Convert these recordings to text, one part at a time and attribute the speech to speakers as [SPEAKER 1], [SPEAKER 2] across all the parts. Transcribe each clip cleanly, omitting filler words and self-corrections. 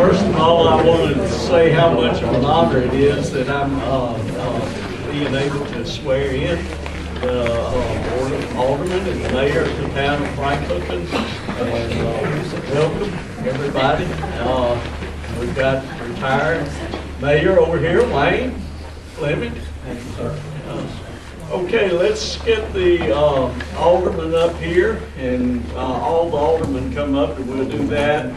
[SPEAKER 1] First of all, I wanted to say how much of an honor it is that I'm being able to swear in the Alderman and the Mayor of the town of Franklinton. And welcome, everybody. We've got retired Mayor over here, Wayne Fleming. Okay, let's get the aldermen up here, and all the aldermen come up, and we'll do that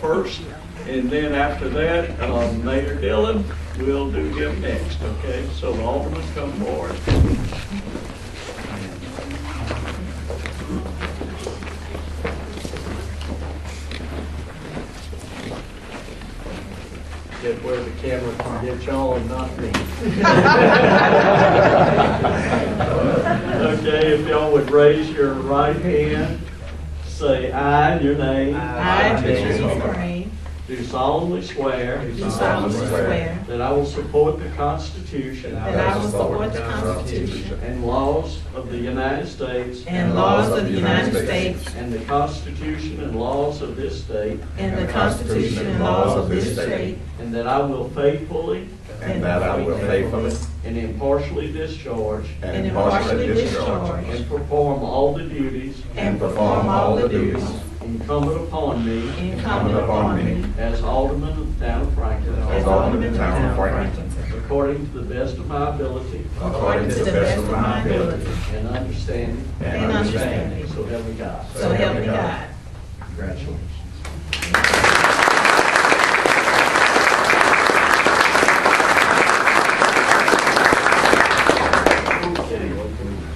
[SPEAKER 1] first. And then after that, Mayor Dillon, we'll do him next, okay? So the aldermen come forward. Get where the camera can get y'all and not me. Okay, if y'all would raise your right hand, say aye in your name.
[SPEAKER 2] I, Patricia Crane,
[SPEAKER 1] Do solemnly swear.
[SPEAKER 2] do solemnly swear
[SPEAKER 1] That I will support the Constitution.
[SPEAKER 2] that I will support the Constitution
[SPEAKER 1] And laws of the United States.
[SPEAKER 2] and laws of the United States
[SPEAKER 1] And the Constitution and laws of this state.
[SPEAKER 2] and the Constitution and laws of this state,
[SPEAKER 1] And that I will faithfully
[SPEAKER 3] And that I will faithfully
[SPEAKER 1] and impartially discharge
[SPEAKER 2] and impartially discharge
[SPEAKER 1] and perform all the duties
[SPEAKER 2] and perform all the duties
[SPEAKER 1] incumbent upon me
[SPEAKER 2] incumbent upon me
[SPEAKER 1] as Alderman of the town of Franklinton.
[SPEAKER 2] as Alderman of the town of Franklinton,
[SPEAKER 1] According to the best of my ability
[SPEAKER 2] according to the best of my ability,
[SPEAKER 1] and understanding.
[SPEAKER 2] and understanding.
[SPEAKER 1] So help me God.
[SPEAKER 2] So help me God.
[SPEAKER 1] Congratulations. Okay,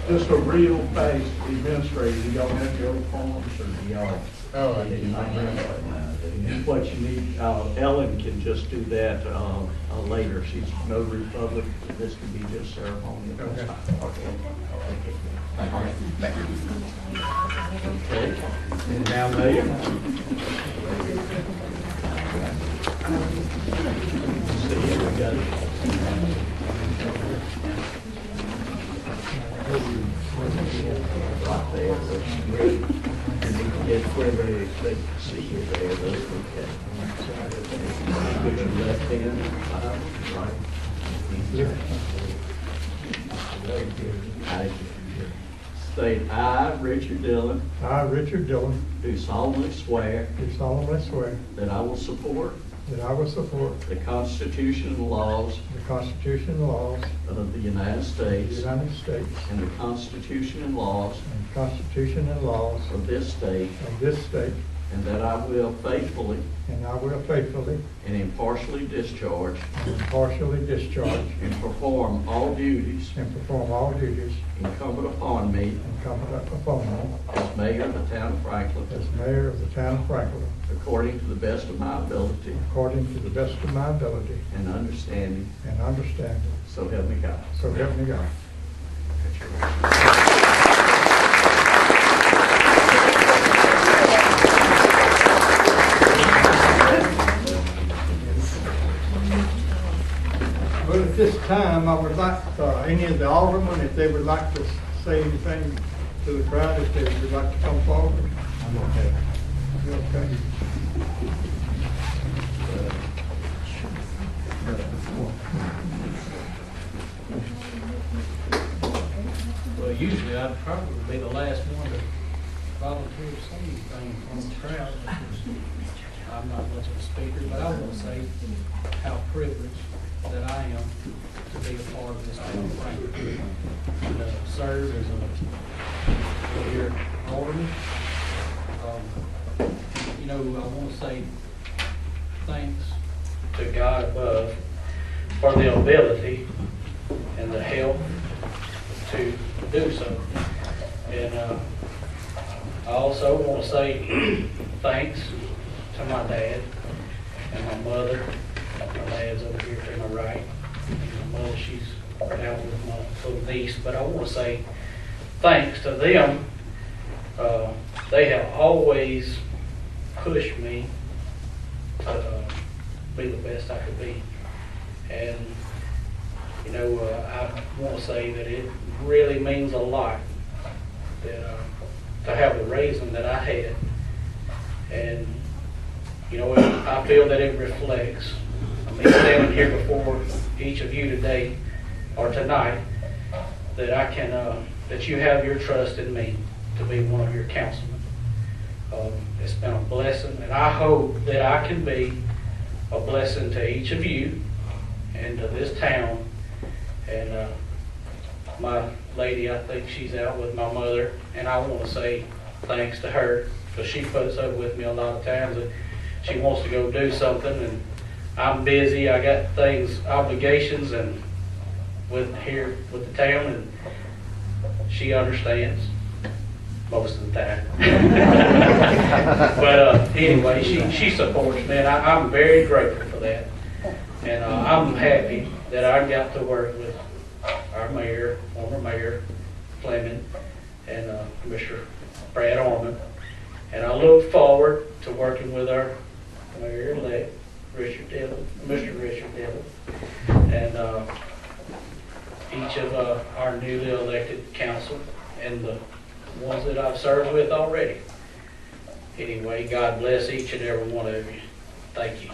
[SPEAKER 1] just a real fast administrator, do y'all have your own forms or do y'all?
[SPEAKER 3] Oh, I
[SPEAKER 1] do. What you need, Ellen can just do that later. She's notary public. This can be just ceremonial.
[SPEAKER 3] Okay.
[SPEAKER 1] Okay, and now Mayor. See, here we got it. Right there, that's great. And you can get where they can see you there, that's okay. Put your left hand, right. I state, I, Richard Dillon,
[SPEAKER 4] I, Richard Dillon,
[SPEAKER 1] do solemnly swear
[SPEAKER 4] do solemnly swear
[SPEAKER 1] that I will support
[SPEAKER 4] that I will support
[SPEAKER 1] the Constitution and laws
[SPEAKER 4] the Constitution and laws
[SPEAKER 1] of the United
[SPEAKER 4] of the
[SPEAKER 1] States
[SPEAKER 4] United States
[SPEAKER 1] and the Constitution and laws
[SPEAKER 4] and the Constitution and laws
[SPEAKER 1] of this state,
[SPEAKER 4] of this state,
[SPEAKER 1] and that I will faithfully
[SPEAKER 4] and I will faithfully
[SPEAKER 1] and impartially discharge
[SPEAKER 4] and impartially discharge
[SPEAKER 1] and perform all duties
[SPEAKER 4] and perform all duties
[SPEAKER 1] incumbent upon me
[SPEAKER 4] incumbent upon me
[SPEAKER 1] as Mayor of the town of Franklin,
[SPEAKER 4] as Mayor of the town of Franklinton,
[SPEAKER 1] according to the best of my ability
[SPEAKER 4] according to the best of my ability
[SPEAKER 1] and understanding,
[SPEAKER 4] and understanding.
[SPEAKER 1] so help me God.
[SPEAKER 4] So help me God. Well, at this time, I would like any of the aldermen, if they would like to say anything to the crowd, if they would like to come forward. I'm okay. You okay?
[SPEAKER 5] Well, usually I'd probably be the last one to volunteer to say anything from the crowd. I'm not much of a speaker, but I want to say how privileged that I am to be a part of this town of Franklinton and serve as a your alderman. You know, I want to say thanks to God above for the ability and the help to do so. And I also want to say thanks to my dad and my mother. My dad's over here to my right. And my mother, she's out with my little niece. But I want to say thanks to them. They have always pushed me to be the best I could be. And you know, I want to say that it really means a lot that to have the raising that I had. And you know, I feel that it reflects, me standing here before each of you today, or tonight, that I can, that you have your trust in me to be one of your councilmen. It's been a blessing, and I hope that I can be a blessing to each of you and to this town. And my lady, I think she's out with my mother, and I want to say thanks to her, because she puts up with me a lot of times. That she wants to go do something, and I'm busy. I got things, obligations, and with the town, and she understands most of the time. But anyway, she supports me, and I'm very grateful for that. And I'm happy that I got to work with our mayor, former mayor Fleming, and Mr. Brad Aldermen. And I look forward to working with our mayor-elect, Mr. Richard Dillon, and each of our newly elected council and the ones that I've served with already. Anyway, God bless each and every one of you. Thank you.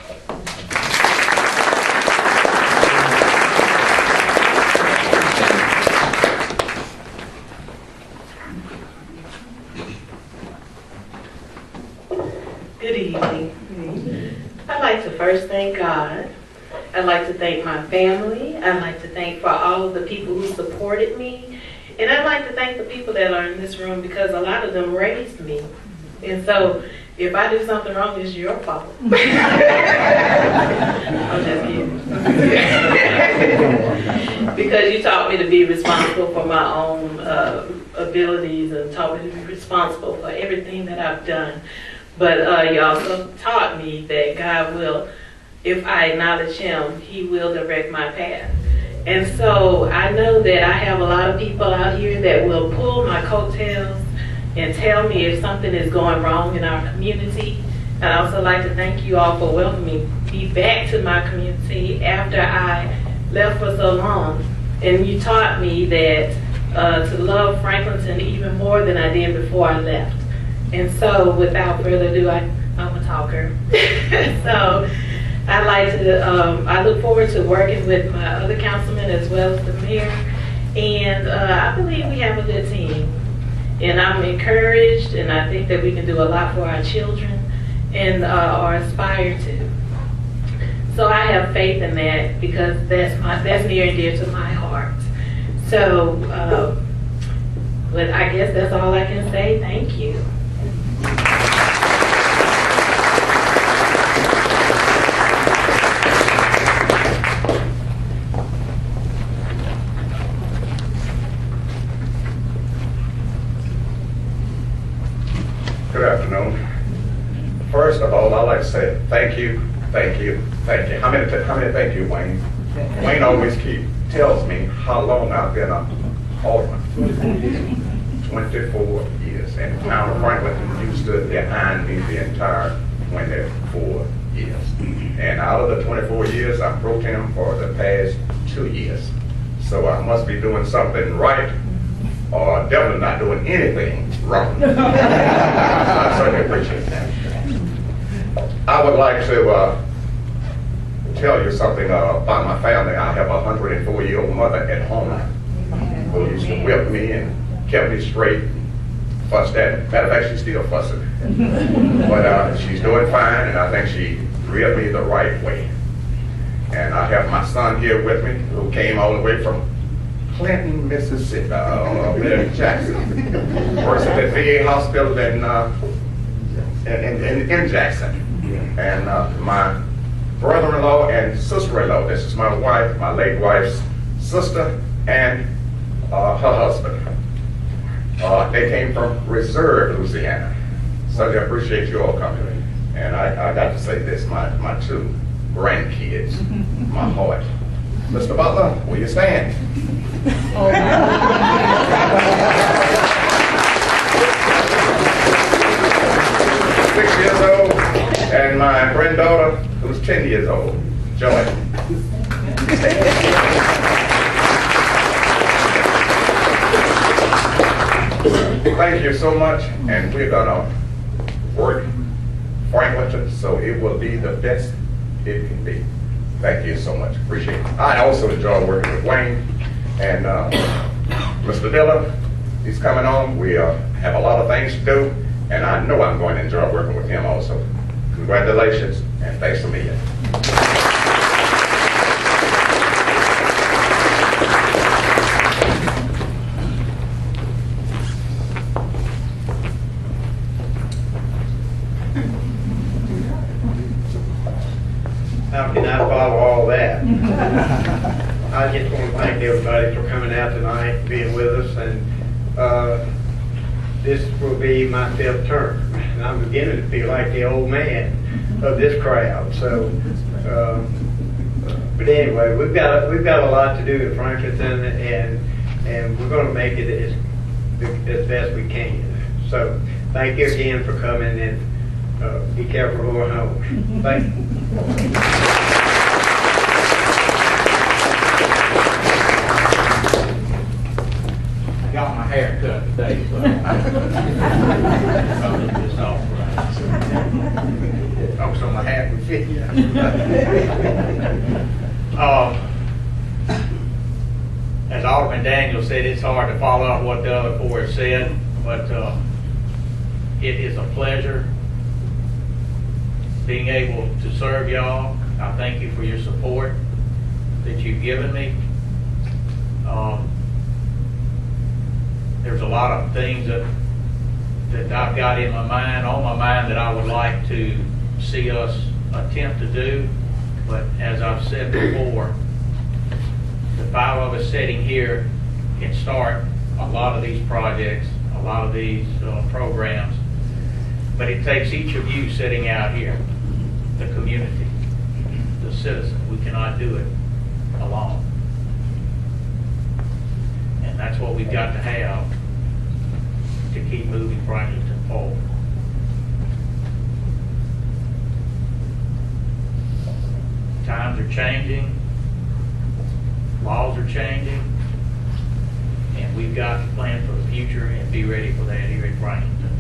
[SPEAKER 6] Good evening. I'd like to first thank God. I'd like to thank my family. I'd like to thank for all of the people who supported me. And I'd like to thank the people that are in this room, because a lot of them raised me. And so if I do something wrong, it's your fault. I'm just kidding. Because you taught me to be responsible for my own abilities, and taught me to be responsible for everything that I've done. But you also taught me that God will, if I acknowledge Him, He will direct my path. And so I know that I have a lot of people out here that will pull my coattails and tell me if something is going wrong in our community. And I'd also like to thank you all for welcoming me back to my community after I left for so long. And you taught me that to love Franklinton even more than I did before I left. And so without further ado, I'm a talker. So I'd like to, I look forward to working with my other councilmen as well as the mayor. And I believe we have a good team. And I'm encouraged, and I think that we can do a lot for our children and or aspire to. So I have faith in that, because that's near and dear to my heart. So, but I guess that's all I can say. Thank you.
[SPEAKER 3] Good afternoon. First of all, I'd like to say thank you, thank you, thank you. How many thank you, Wayne? Wayne always tells me how long I've been an alderman. 24 years. And the town of Franklinton, you stood behind me the entire 24 years. And out of the 24 years, I'm pro tem for the past 2 years. So I must be doing something right, or definitely not doing anything wrong. I certainly appreciate that. I would like to tell you something about my family. I have a 104-year-old mother at home who used to whip me and kept me straight, fussed at me. Matter of fact, she's still fussing. But she's doing fine, and I think she reared me the right way. And I have my son here with me, who came all the way from Clinton, Mississippi, Mary Jackson. Works at the VA hospital in Jackson. And my brother-in-law and sister-in-law, this is my wife, my late wife's sister, and her husband. They came from Reserve, Louisiana. So I appreciate you all coming. And I got to say this, my two grandkids, my heart. Mr. Butler, will you stand? 6 years old, and my granddaughter, who's 10 years old, Joy. Thank you so much, and we're gonna work Franklinton, so it will be the best it can be. Thank you so much, appreciate it. I also enjoy working with Wayne and Mr. Dillon. He's coming on. We have a lot of things to do, and I know I'm going to enjoy working with him also. Congratulations, and thanks a million.
[SPEAKER 7] How can I follow all that? I just want to thank everybody for coming out tonight, and being with us, and this will be my 5th term. And I'm beginning to feel like the old man of this crowd. So, but anyway, we've got a lot to do in Franklinton, and we're going to make it as best we can. So, thank you again for coming, and be careful going home. Thank you.
[SPEAKER 8] Got my hair cut today, so it's all right. Oh, so my hat would fit you. As Alderman Daniel said, it's hard to follow up what the other 4 have said, but it is a pleasure being able to serve y'all. I thank you for your support that you've given me. There's a lot of things that I've got on my mind that I would like to see us attempt to do, but as I've said before, the 5 of us sitting here can start a lot of these projects, a lot of these programs, but it takes each of you sitting out here, the community, the citizen. We cannot do it alone. And that's what we've got to have to keep moving Franklinton forward. Times are changing, laws are changing, and we've got to plan for the future and be ready for that here in Franklinton.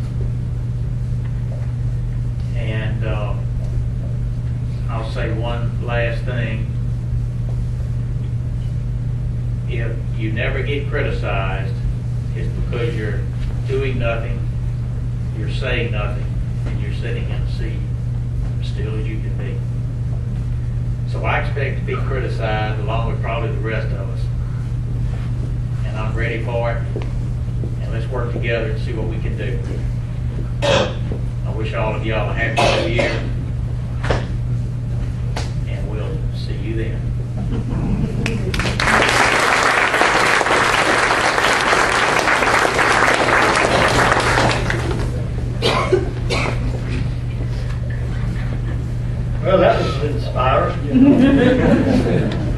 [SPEAKER 8] And I'll say one last thing. If you never get criticized, it's because you're doing nothing, you're saying nothing, and you're sitting in a seat, still as you can be. So I expect to be criticized along with probably the rest of us. And I'm ready for it. And let's work together and see what we can do. I wish all of y'all a happy new year. And we'll see you then.
[SPEAKER 4] Well, that was inspiring.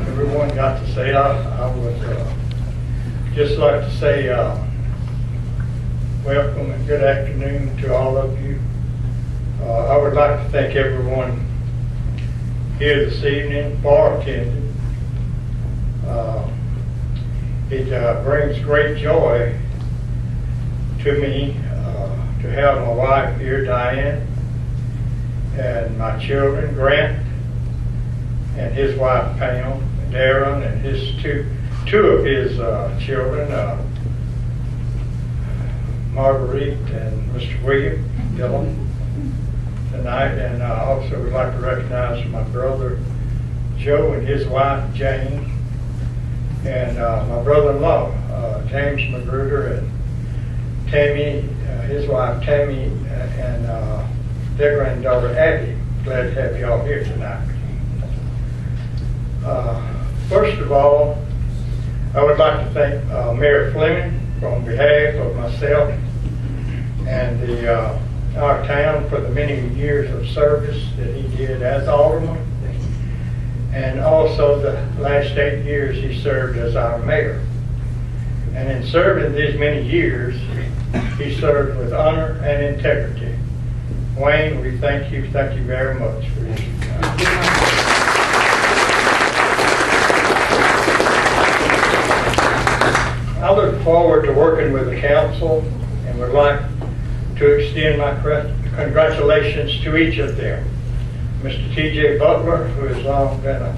[SPEAKER 4] Everyone got to say, I would just like to say welcome and good afternoon to all of you. I would like to thank everyone here this evening for attending. It brings great joy to me to have my wife here, Diane, and my children, Grant, and his wife, Pam, and Darren, and his two of his children, Marguerite and Mr. William Dillon, tonight. And I also would like to recognize my brother, Joe, and his wife, Jane, and my brother-in-law, James Magruder, and Tammy, his wife, Tammy, and their granddaughter, Abby. Glad to have you all here tonight. First of all, I would like to thank Mayor Fleming on behalf of myself and our town for the many years of service that he did as alderman, and also the last 8 years he served as our mayor. And in serving these many years, he served with honor and integrity. Wayne, we thank you very much for your I look forward to working with the council and would like to extend my congratulations to each of them. Mr. T.J. Butler, who has long been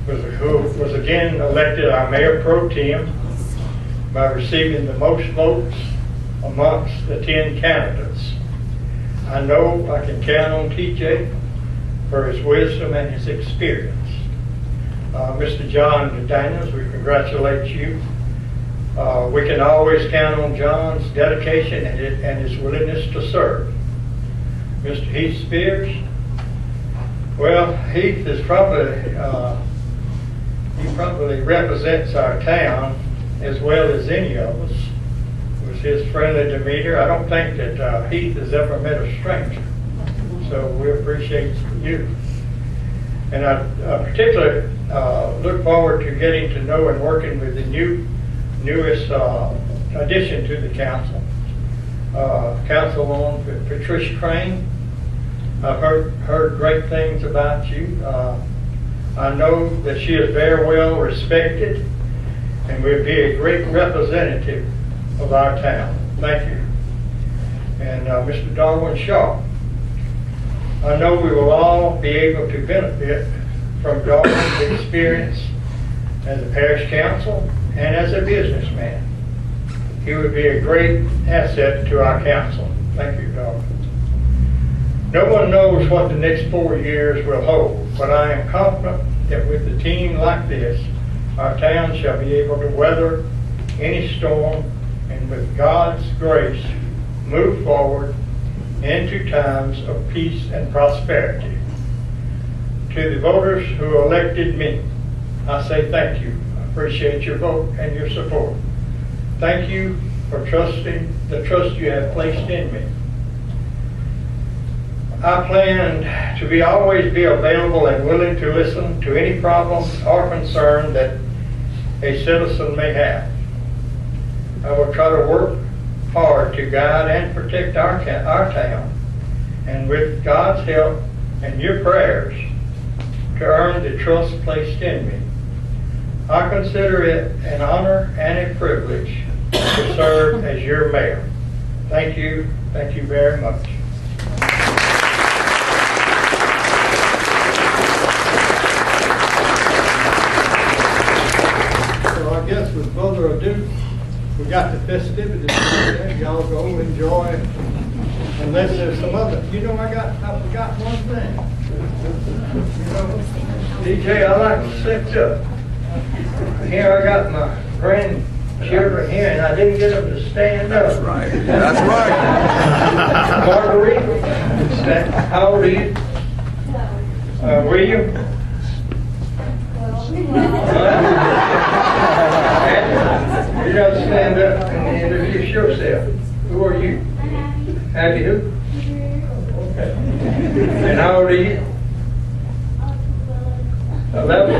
[SPEAKER 4] who was again elected our mayor pro tem by receiving the most votes amongst the 10 candidates. I know I can count on TJ for his wisdom and his experience. Mr. John Daniels, we congratulate you. We can always count on John's dedication and his willingness to serve. Mr. Heath Spears, well, Heath is he probably represents our town as well as any of us. With his friendly demeanor, I don't think that Heath has ever met a stranger. So we appreciate you. And I particularly look forward to getting to know and working with the newest addition to the council, Councilwoman Patricia Crane. I've heard great things about you. I know that she is very well respected and will be a great representative of our town. Thank you. And Mr. Darwin Shaw, I know we will all be able to benefit from Darwin's experience as a parish council and as a businessman. He would be a great asset to our council. Thank you, Darwin. No one knows what the next 4 years will hold, but I am confident that with a team like this, our town shall be able to weather any storm and with God's grace move forward into times of peace and prosperity. To the voters who elected me, I say thank you. I appreciate your vote and your support. Thank you for trusting the trust you have placed in me. I plan to always be available and willing to listen to any problems or concern that a citizen may have. I will try to work hard to guide and protect our town, and with God's help and your prayers, to earn the trust placed in me. I consider it an honor and a privilege to serve as your mayor. Thank you very much. I guess with further ado, we got the festivities today. Y'all go enjoy. Unless there's some other, I forgot one thing. DJ, I like to sit up. Here I got my grandchildren here, and I didn't get them to stand up.
[SPEAKER 9] That's right. That's right.
[SPEAKER 4] Marguerite, how old are you? William? You got to stand up and introduce yourself. Who are you? Abby who? Okay. And how old are you? 11.